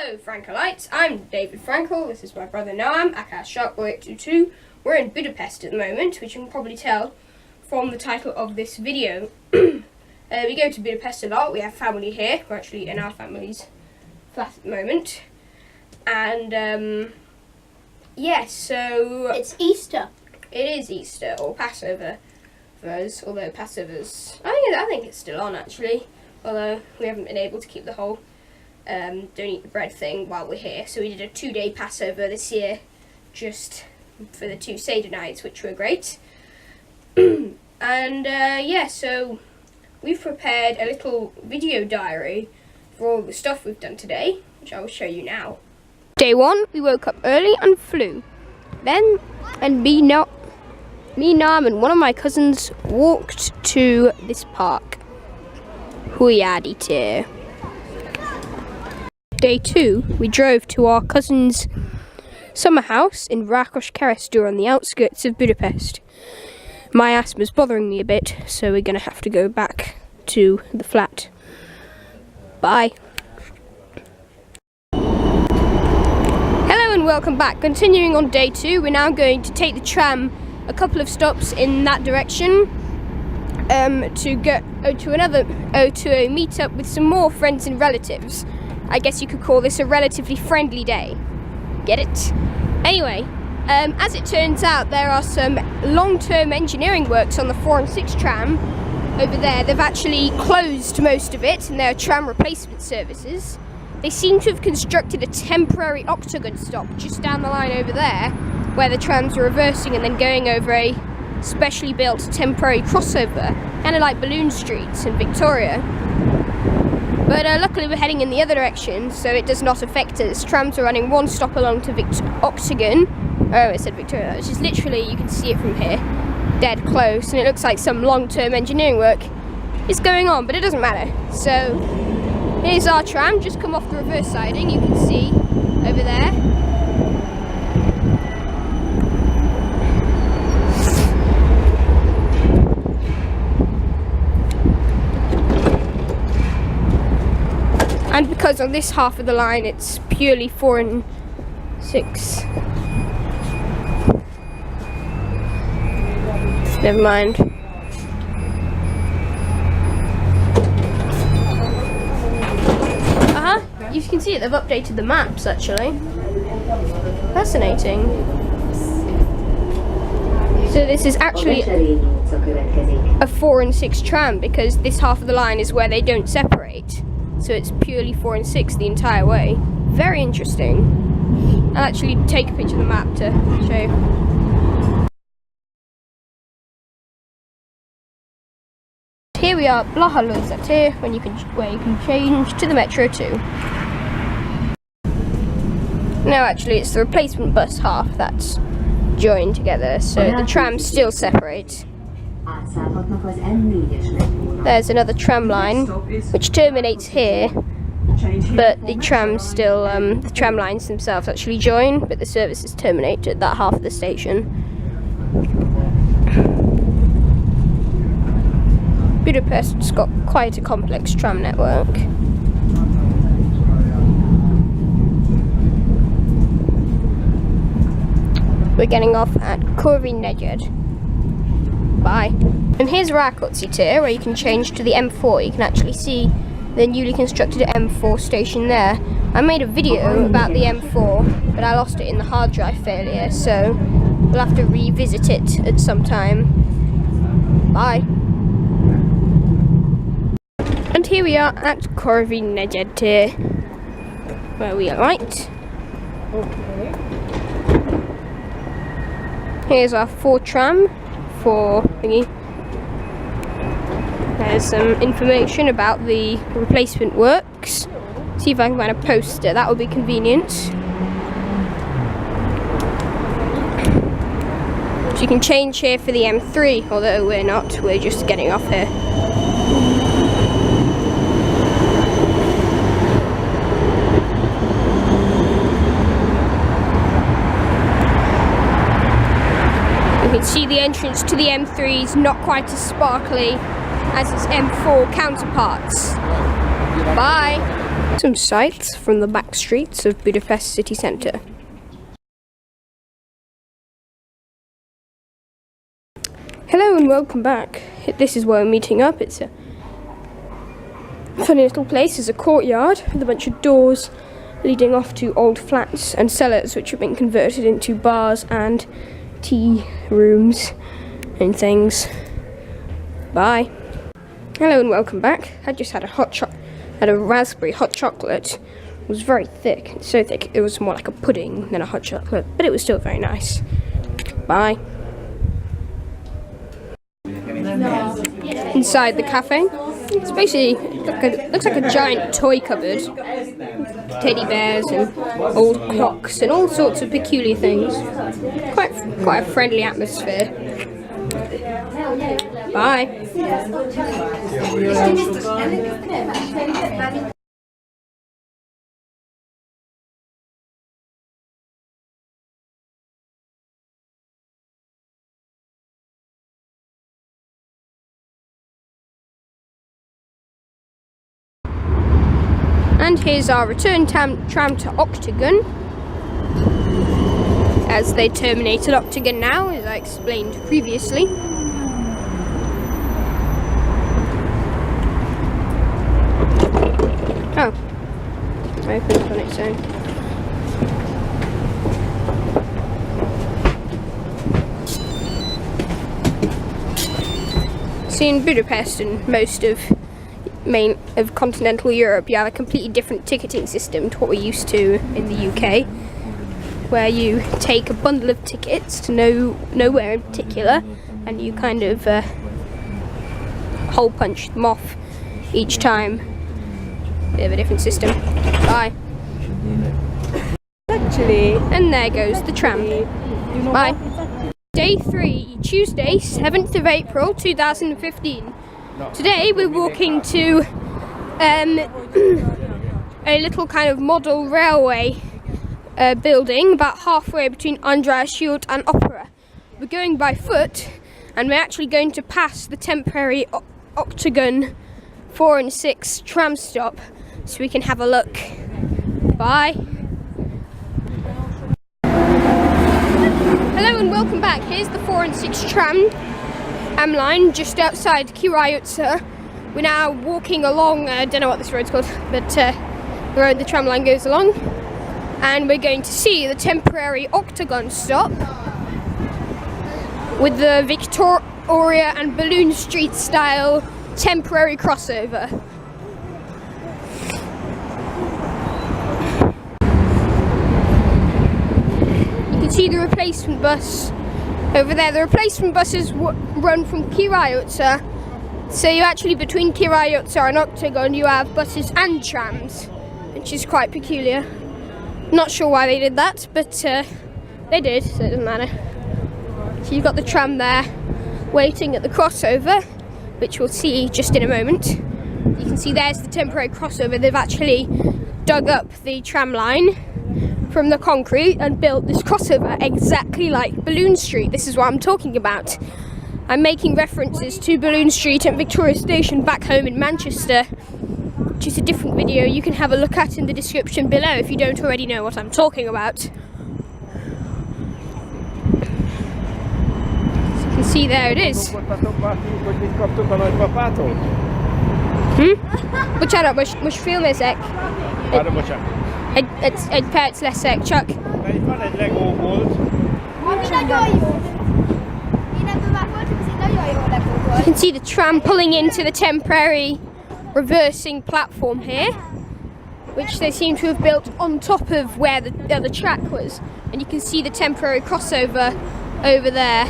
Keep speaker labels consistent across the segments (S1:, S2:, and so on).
S1: Hello Frankalites, I'm David Frankal, this is my brother Noam, aka Sharkboy822. We're in Budapest at the moment, which you can probably tell from the title of this video. We go to Budapest a lot, we have family here, we're actually in our family's flat at the moment. And yeah, so...
S2: It's Easter.
S1: It is Easter, or Passover for us, although Passover's... I think it's still on actually, although we haven't been able to keep the whole don't eat the bread thing while we're here. So we did a 2-day Passover this year, just for the 2 Seder nights, which were great. And yeah, so we've prepared a little video diary for all the stuff we've done today, which I will show you now. Day 1, we woke up early and flew. Then, me, Noam and one of my cousins walked to this park. Huyadite. Day 2, we drove to our cousin's summer house in Rakoskeresztúr on the outskirts of Budapest. My asthma's bothering me a bit, so we're going to have to go back to the flat. Bye. Hello and welcome back. Continuing on day 2, we're now going to take the tram a couple of stops in that direction to go to another O2O meetup with some more friends and relatives. I guess you could call this a relatively friendly day. Get it? Anyway, as it turns out, there are some long-term engineering works on the 4 and 6 tram over there. They've actually closed most of it, and there are tram replacement services. They seem to have constructed a temporary octagon stop just down the line over there, where the trams are reversing and then going over a specially built temporary crossover, kind of like Balloon Street in Victoria. But luckily we're heading in the other direction, so it does not affect us. Trams are running 1 stop along to Octagon. Oh, it said Victoria, which is literally, you can see it from here, dead close, and it looks like some long-term engineering work is going on, but it doesn't matter. So, here's our tram, just come off the reverse siding, you can see over there. And because on this half of the line it's purely 4 and 6. Never mind. You can see it, they've updated the maps actually. Fascinating. So this is actually a 4 and 6 tram because this half of the line is where they don't separate. So it's purely 4 and 6 the entire way. Very interesting. I'll actually take a picture of the map to show you. Here we are, Blahaluzate, where you can change to the Metro 2. No, actually it's the replacement bus half that's joined together, so the trams still separate. There's another tram line which terminates here, but the trams still, the tram lines themselves actually join, but the services terminate at that half of the station. Budapest's got quite a complex tram network. We're getting off at Kurvi Negyed. Bye. And here's Rákóczi, where you can change to the M4. You can actually see the newly constructed M4 station there. I made a video about the M4, but I lost it in the hard drive failure, so we'll have to revisit it at some time. Bye. And here we are at Kurvi Negyed, where we alight. Here's our 4 tram. Thingy. There's some information about the replacement works. See if I can find a poster, that would be convenient. So you can change here for the M3, although we're not, we're just getting off here. You can see the entrance to the M3 is not quite as sparkly as its M4 counterparts. Bye! Some sights from the back streets of Budapest city centre. Hello and welcome back. This is where we're meeting up. It's a funny little place. There's a courtyard with a bunch of doors leading off to old flats and cellars which have been converted into bars and tea rooms and things. Bye. Hello and welcome back. I just had a raspberry hot chocolate. It was very thick, so thick it was more like a pudding than a hot chocolate, but it was still very nice. Bye. Inside the cafe, it's basically looks like a giant toy cupboard, teddy bears and old clocks and all sorts of peculiar things. Quite a friendly atmosphere. Bye. And here's our return tram to Octagon, as they terminated Octagon now, as I explained previously. Oh, opened on its own. See, in Budapest and most of continental Europe, you have a completely different ticketing system to what we're used to in the UK, where you take a bundle of tickets to nowhere in particular, and you kind of hole punch them off each time. Bit of a different system. Bye. And there goes the tram. Bye. Day 3, Tuesday, 7th of April 2015. Today we're walking to a little kind of model railway building about halfway between Andrássy and Opera. We're going by foot, and we're actually going to pass the temporary Octagon 4 and 6 tram stop so we can have a look. Bye. Hello and welcome back. Here's the 4 and 6 tram line just outside Királyutca. We're now walking along, I don't know what this road's called, but the road the tram line goes along, and we're going to see the temporary Octagon stop with the Victoria and Balloon Street style temporary crossover. You can see the replacement bus over there. The replacement buses run from Királyutca, so you actually, between Királyutca and Octagon, you have buses and trams, which is quite peculiar. Not sure why they did that, but they did, so it doesn't matter. So you've got the tram there waiting at the crossover, which we'll see just in a moment. You can see there's the temporary crossover. They've actually dug up the tram line from the concrete and built this crossover exactly like Balloon Street. This is what I'm talking about. I'm making references to Balloon Street and Victoria Station back home in Manchester, which is a different video you can have a look at in the description below if you don't already know what I'm talking about. So you can see there it is. Bocsánat, most filmezek. Egy perc leszek, csak.
S2: Itt van egy Lego volt.
S3: Ami nagyon jó. Én ebből már voltam, ez egy nagyon jó Lego volt.
S1: You can see the tram pulling into the temporary reversing platform here, which they seem to have built on top of where the other track was. And you can see the temporary crossover over there.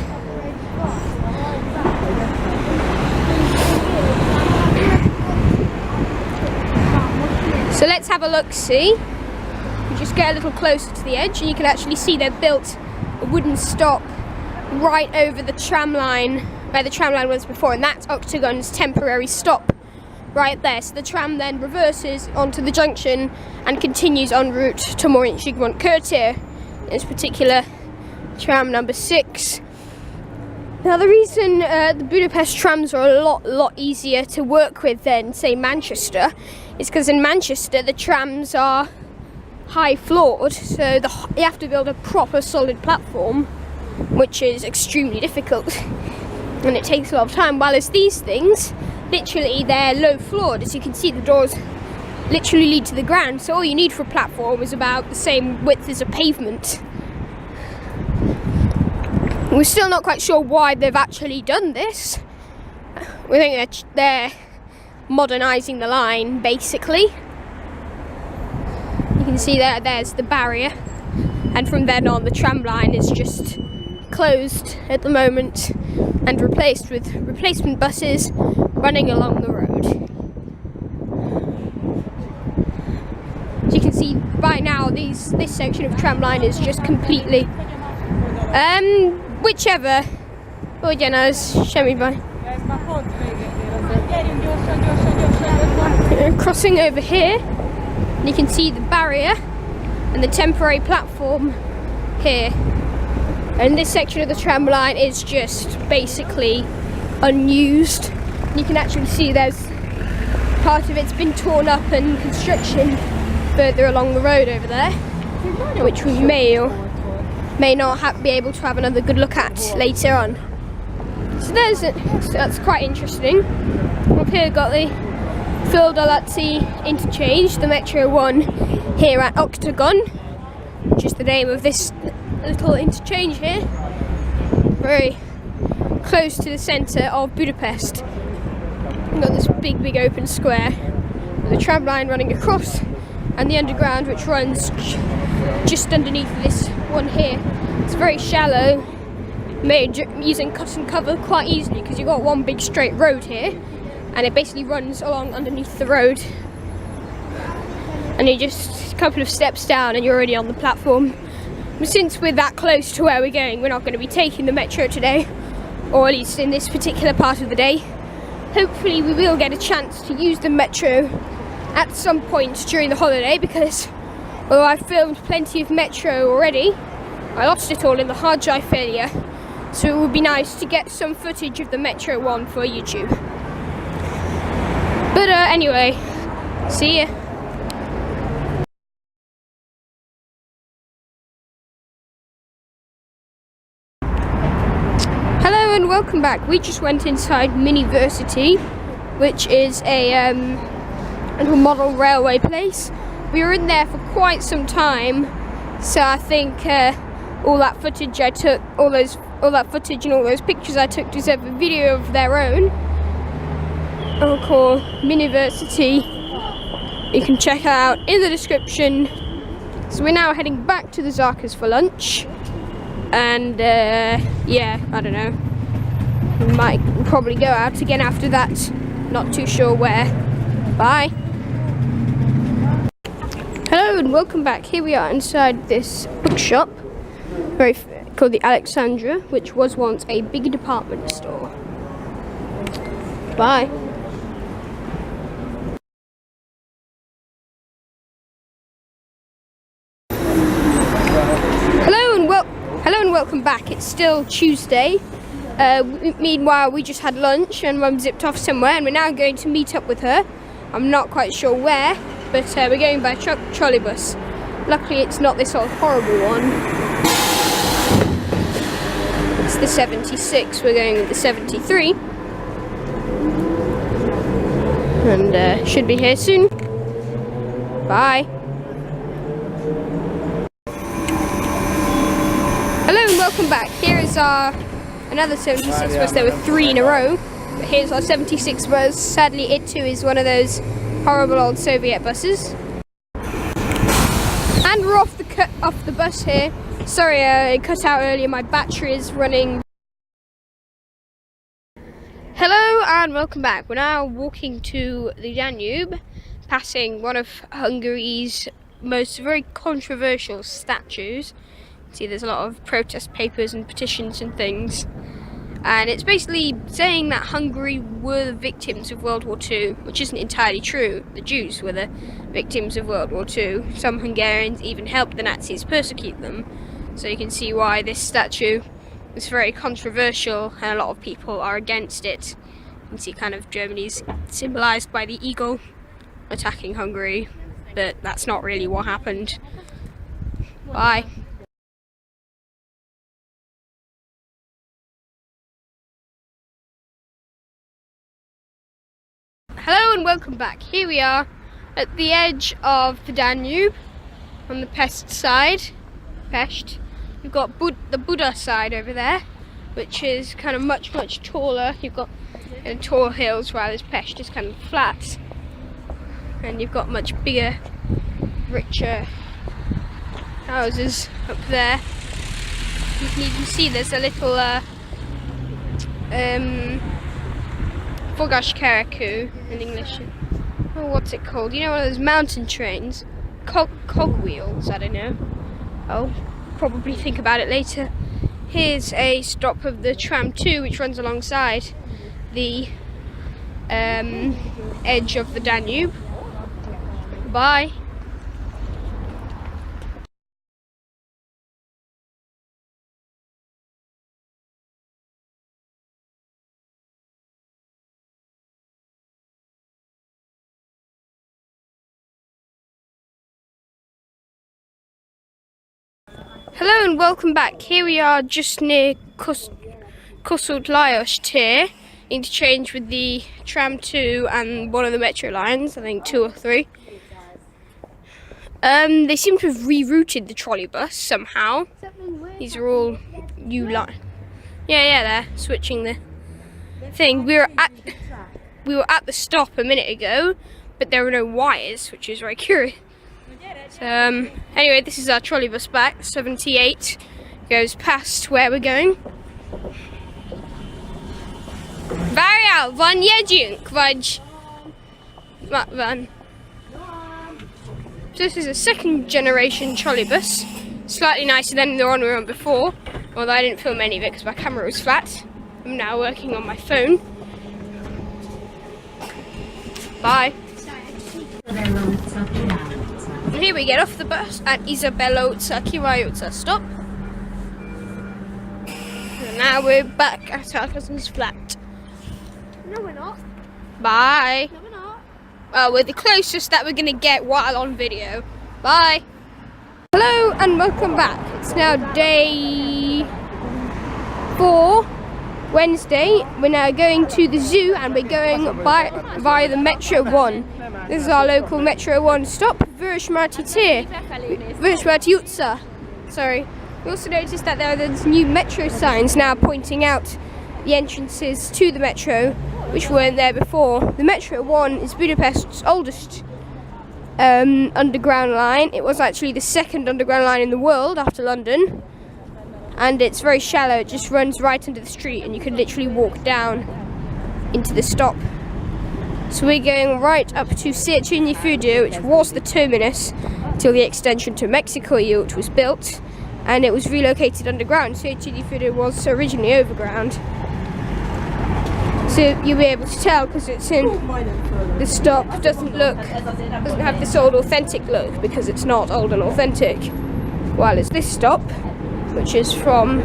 S1: So let's have a look-see. You just get a little closer to the edge and you can actually see they've built a wooden stop right over the tram line, where the tram line was before, and that's Octagon's temporary stop right there. So the tram then reverses onto the junction and continues en route to Zsigmond Körtér. In this particular tram number 6. Now the reason the Budapest trams are a lot easier to work with than, say, Manchester is because in Manchester the trams are high floored, so you have to build a proper solid platform, which is extremely difficult and it takes a lot of time, while as these things, literally they're low floored. As you can see, the doors literally lead to the ground, so all you need for a platform is about the same width as a pavement. We're still not quite sure why they've actually done this. We think they're modernising the line, basically. You can see there's the barrier, and from then on the tram line is just closed at the moment and replaced with replacement buses running along the road. As you can see by now, this section of tram line is just completely whichever. Show me by. Crossing over here, you can see the barrier and the temporary platform here. And this section of the tram line is just basically unused. You can actually see there's part of it's been torn up and construction further along the road over there, which we may or may not be able to have another good look at later on. So that's quite interesting. Up here we've got the Földalatti interchange, the Metro 1 here at Octagon, which is the name of this little interchange here, very close to the centre of Budapest. We've got this big open square with a tram line running across and the underground, which runs just underneath this one here. It's very shallow, made using cut and cover quite easily because you've got one big straight road here and it basically runs along underneath the road, and you just a couple of steps down and you're already on the platform. But since we're that close to where we're going, we're not going to be taking the metro today, or at least in this particular part of the day. Hopefully we will get a chance to use the metro at some point during the holiday, because although I've filmed plenty of metro already, I lost it all in the hard drive failure, so it would be nice to get some footage of the Metro one for YouTube. But anyway, see ya. Hello and welcome back. We just went inside Miniversum, which is a little model railway place. We were in there for quite some time, so I think all that footage I took, all that footage and all those pictures I took deserve a video of their own. I'll call Miniversum. You can check it out in the description. So we're now heading back to the Zarkas for lunch, and yeah, I don't know. We might probably go out again after that. Not too sure where. Bye. Hello and welcome back. Here we are inside this bookshop, called the Alexandra, which was once a big department store. Bye. Hello and welcome back. It's still Tuesday. Meanwhile, we just had lunch and Mum zipped off somewhere, and we're now going to meet up with her. I'm not quite sure where, but we're going by trolleybus. Luckily, it's not this old horrible one. It's the 76. We're going with the 73, and should be here soon. Bye. Hello and welcome back. Here is our another 76 bus. There were 3 in a row, but here's our 76 bus. Sadly, it too is one of those horrible old Soviet buses. And we're off the bus here. Sorry, it cut out earlier. My battery is running. Hello and welcome back. We're now walking to the Danube, passing one of Hungary's most very controversial statues. See, there's a lot of protest papers and petitions and things, and it's basically saying that Hungary were the victims of World War II, which isn't entirely true. The Jews were the victims of World War II. Some Hungarians even helped the Nazis persecute them, so you can see why this statue It's very controversial and a lot of people are against it. You can see kind of Germany's symbolised by the eagle attacking Hungary, but that's not really what happened. Bye. Hello and welcome back. Here we are at the edge of the Danube on the Pest side. Pest. You've got the Buda side over there, which is kind of much taller. You've got tall hills, while this Pest is kind of flat. And you've got much bigger, richer houses up there. You can see there's a little Fogaskereku in English. Oh, what's it called? You know, one of those mountain trains? Cogwheels, I don't know. I'll probably think about it later. Here's a stop of the tram 2, which runs alongside the edge of the Danube. Bye. Hello and welcome back. Here we are just near Kossuth Lajos tér, interchange with the tram 2 and one of the metro lines, I think 2 or 3. They seem to have rerouted the trolleybus somehow. These are all new line. Yeah, they're switching the thing. We were at the stop a minute ago, but there were no wires, which is very curious. So, anyway, this is our trolleybus back. 78 goes past where we're going. Varia, van jedünk, vagy van. So this is a second generation trolleybus, slightly nicer than the one we were on before, although I didn't film any of it because my camera was flat. I'm now working on my phone. Bye. And here we get off the bus at Izabellovca Kivajuca stop. And now we're back at our cousin's flat.
S3: No, we're not.
S1: Bye.
S3: No, we're not.
S1: Well, we're the closest that we're going to get while on video. Bye. Hello and welcome back. It's now day 4, Wednesday. We're now going to the zoo and we're going via the Metro 1. This is our local Metro 1 stop, Vörösmarty Sorry. We also noticed that there are these new metro signs now pointing out the entrances to the metro, which weren't there before. The Metro 1 is Budapest's oldest underground line. It was actually the second underground line in the world after London. And it's very shallow, it just runs right under the street and you can literally walk down into the stop. So we're going right up to Széchenyi Fürdő, which was the terminus till the extension to Mexico Yacht was built, and it was relocated underground. Széchenyi Fürdő was originally overground. So you'll be able to tell because it's in the stop doesn't have this old authentic look because it's not old and authentic. While it's this stop, which is from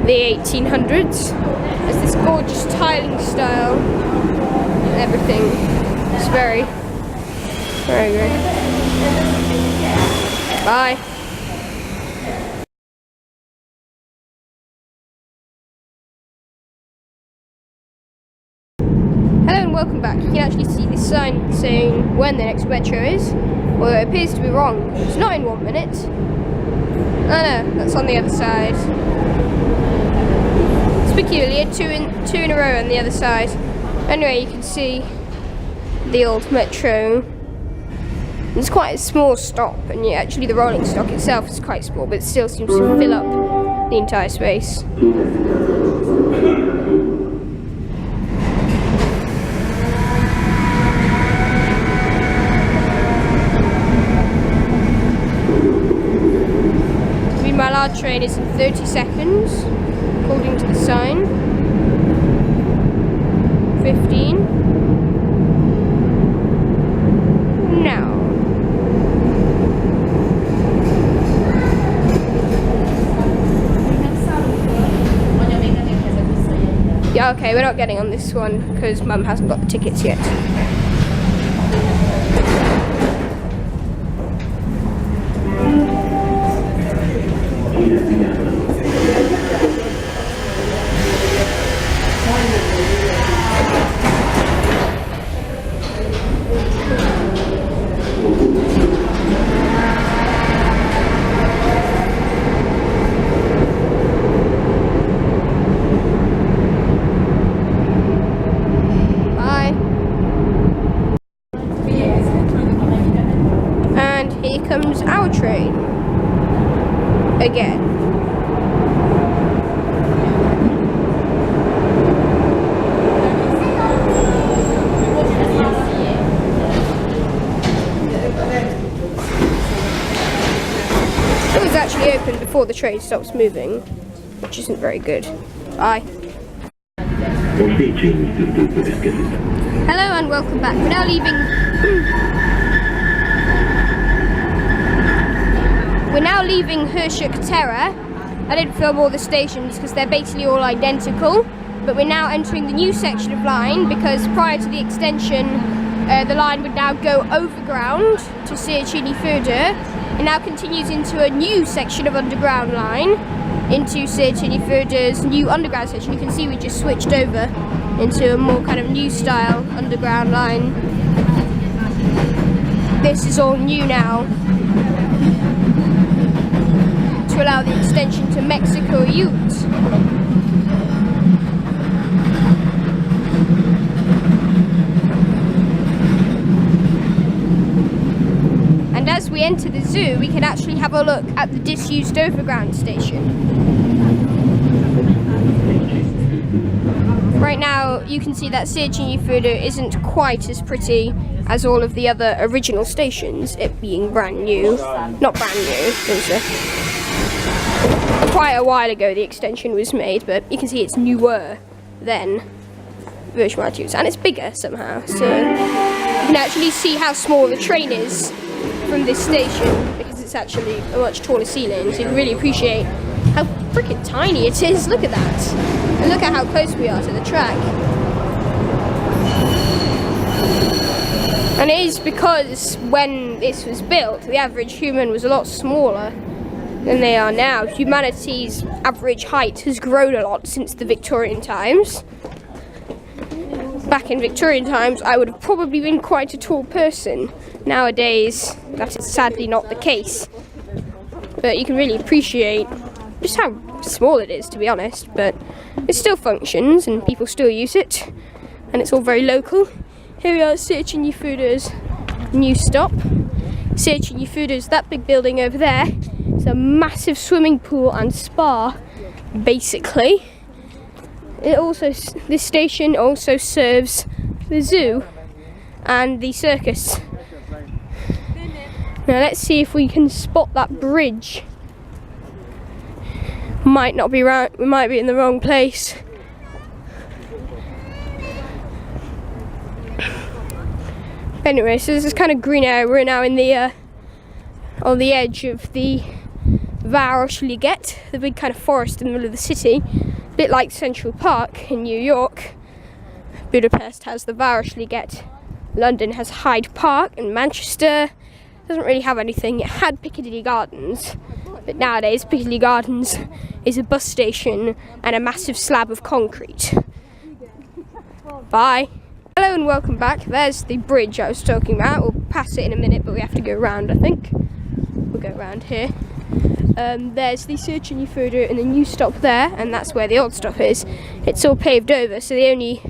S1: the 1800s, has this gorgeous tiling style. Everything is very good. Bye. Hello and welcome back. You can actually see this sign saying when the next metro is, although it appears to be wrong. It's not in 1 minute. Oh no, that's on the other side. It's peculiar, two in a row on the other side. Anyway, you can see the old metro. It's quite a small stop, and actually the rolling stock itself is quite small, but it still seems to fill up the entire space. Meanwhile, our train is in 30 seconds, according to the sign. 15. Now. Okay, we're not getting on this one because Mum hasn't got the tickets yet. Here comes our train again. It was actually open before the train stops moving, which isn't very good. Bye. Hello and welcome back. We're now leaving. We're now leaving Hershuk Terra. I didn't film all the stations because they're basically all identical, but we're now entering the new section of line because prior to the extension, the line would now go overground to Széchenyi Fürdő. It now continues into a new section of underground line into Széchenyi Fürdő's new underground section. You can see we just switched over into a more kind of new style underground line. This is all new now, to allow the extension to Mexico Ute. And as we enter the zoo, we can actually have a look at the disused overground station. Right now, you can see that Széchenyi Fürdő isn't quite as pretty as all of the other original stations, it being brand new. Not brand new, there's quite a while ago the extension was made, but you can see it's newer than version 1 and it's bigger somehow, so you can actually see how small the train is from this station because it's actually a much taller ceiling, so you can really appreciate how freaking tiny it is. Look at that, and look at how close we are to the track. And it is because when this was built, the average human was a lot smaller than they are now. Humanity's average height has grown a lot since the Victorian times. Back in Victorian times, I would have probably been quite a tall person. Nowadays, that is sadly not the case. But you can really appreciate just how small it is, to be honest. But it still functions and people still use it. And it's all very local. Here we are at Széchenyi Fürdő's new stop. Széchenyi Fürdő's that big building over there. It's a massive swimming pool and spa, basically. This station also serves the zoo and the circus. Now let's see if we can spot that bridge. Might not be right. We might be in the wrong place. Anyway, so this is kind of green area. We're now in the on the edge of the Városliget, the big kind of forest in the middle of the city, a bit like Central Park in New York. Budapest has the Városliget, London has Hyde Park, and Manchester doesn't really have anything. It had Piccadilly Gardens, but nowadays Piccadilly Gardens is a bus station and a massive slab of concrete. Bye. Hello and welcome back. There's the bridge I was talking about. We'll pass it in a minute, but we have to go around, I think. We'll go around here. There's the Széchenyi Fürdő and the new stop there, and that's where the old stop is. It's all paved over, so the only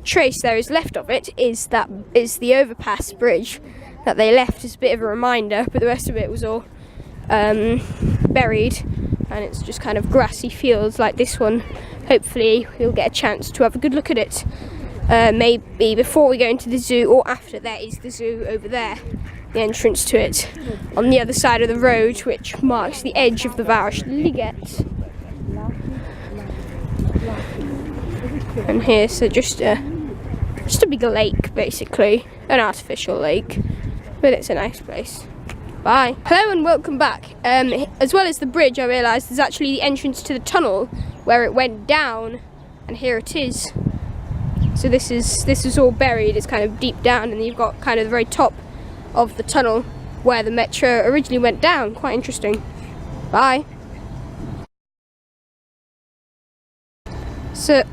S1: trace there is left of it is the overpass bridge that they left as a bit of a reminder, but the rest of it was all buried, and it's just kind of grassy fields like this one. Hopefully we'll get a chance to have a good look at it. Maybe before we go into the zoo or after. There is the zoo over there, the entrance to it, on the other side of the road, which marks the edge of the Városliget. And here, so just a big lake, basically, an artificial lake, but it's a nice place. Bye. Hello and welcome back. As well as the bridge, I realised there's actually the entrance to the tunnel where it went down and here it is. So this is all buried. It's kind of deep down, and you've got kind of the very top of the tunnel where the metro originally went down. Quite interesting. Bye. So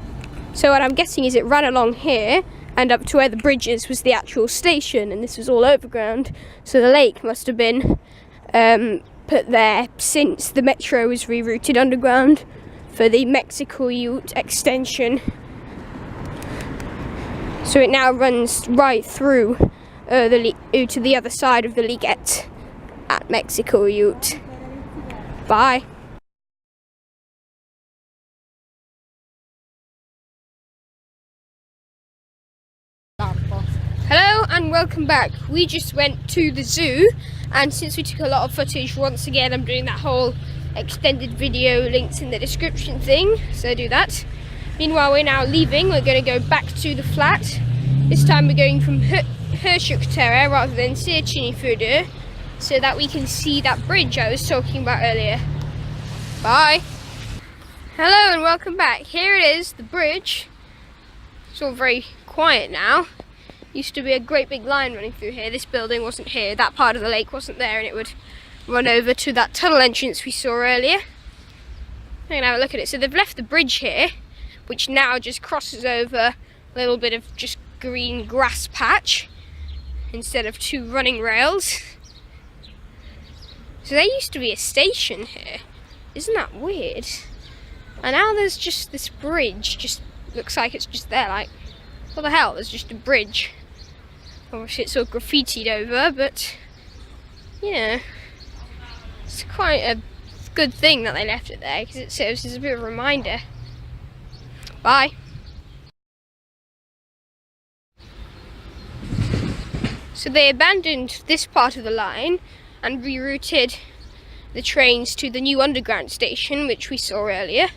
S1: what I'm guessing is it ran along here and up to where the bridge is was the actual station, and this was all overground. So the lake must have been put there since the metro was rerouted underground for the Mexico Ute extension. So it now runs right through to the other side of the Liget at Mexico Ute. Bye. Hello and welcome back. We just went to the zoo, and since we took a lot of footage, once again I'm doing that whole extended video, links in the description thing, so do that. Meanwhile, we're now leaving. We're going to go back to the flat. This time we're going from Hörschuckterre rather than Sirchinifudu, so that we can see that bridge I was talking about earlier. Bye. Hello and welcome back. Here it is, the bridge. It's all very quiet now. Used to be a great big line running through here. This building wasn't here, that part of the lake wasn't there, and it would run over to that tunnel entrance we saw earlier. I'm going to have a look at it. So they've left the bridge here, which now just crosses over a little bit of just green grass patch instead of two running rails. So there used to be a station here. Isn't that weird? And now there's just this bridge, just looks like it's just there, like, what the hell, there's just a bridge. Obviously it's all graffitied over, but yeah, it's quite a good thing that they left it there, because it serves as a bit of a reminder. Bye. So they abandoned this part of the line and rerouted the trains to the new underground station, which we saw earlier,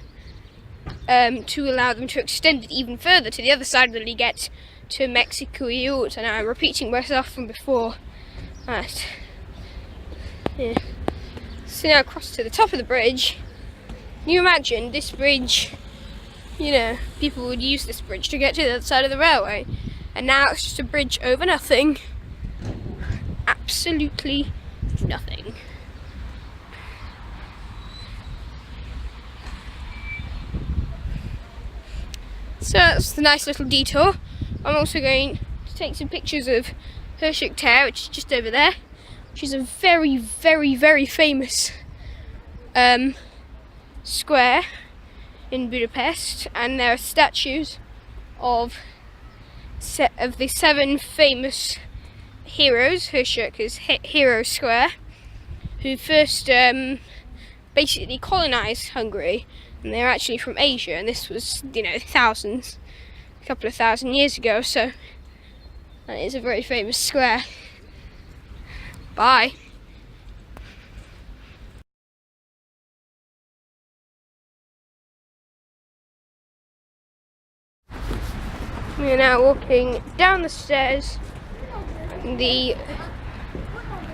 S1: to allow them to extend it even further to the other side of the Liget to Mexico Ute. And I'm repeating myself from before. Right. Yeah. So now across to the top of the bridge. Can you imagine this bridge? You know, people would use this bridge to get to the other side of the railway, and now it's just a bridge over nothing. Absolutely nothing. So that's the nice little detour. I'm also going to take some pictures of Hörschuckterre, which is just over there, which is a very, very, very famous square in Budapest, and there are statues of the 7 famous heroes. Hörschuck is Hero Square, who first basically colonized Hungary, and they're actually from Asia, and this was, you know, a couple of thousand years ago, so that is a very famous square. Bye. We are now walking down the stairs on the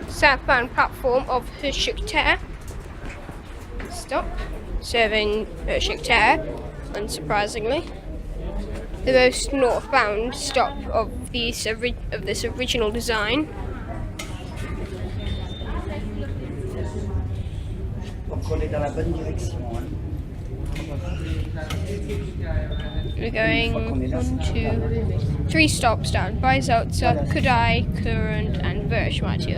S1: southbound platform of Hörschuckterre. Stop. Serving Hörschuckterre, unsurprisingly. The most northbound stop of this original design. We're going 1, 2, 3 stops down: Bajzauca, Kudai, Kurund, and Vörösmarty.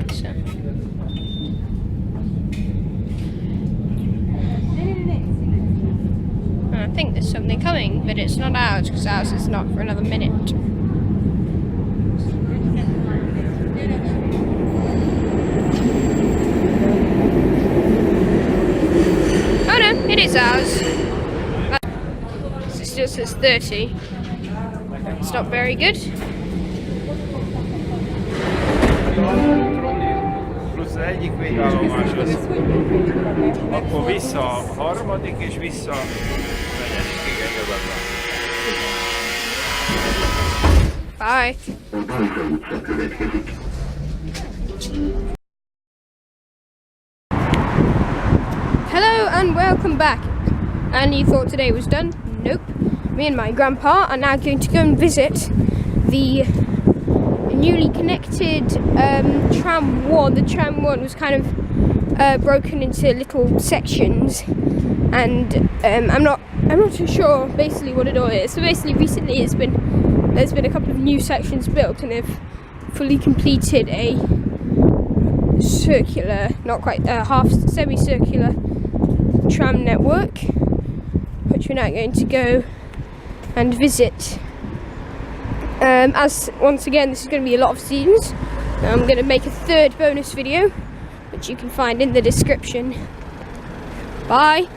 S1: I think there's something coming, but it's not ours, because ours is not for another minute. Oh no, it is ours. It still says 30. It's not very good.
S2: Plusz egyik végállomáshoz. Akkor vissza a harmadik, és vissza a negyedikig egyebben.
S1: Bye. Hello and welcome back. And you thought today was done? Nope. me and my grandpa are now going to go and visit the newly connected tram 1. The tram 1 was kind of broken into little sections, and I'm not too sure basically what it all is. So basically, recently there's been a couple of new sections built, and they've fully completed a circular, not quite half semicircular tram network, which we're now going to go and visit. As once again, this is going to be a lot of scenes. I'm going to make a third bonus video, which you can find in the description. Bye.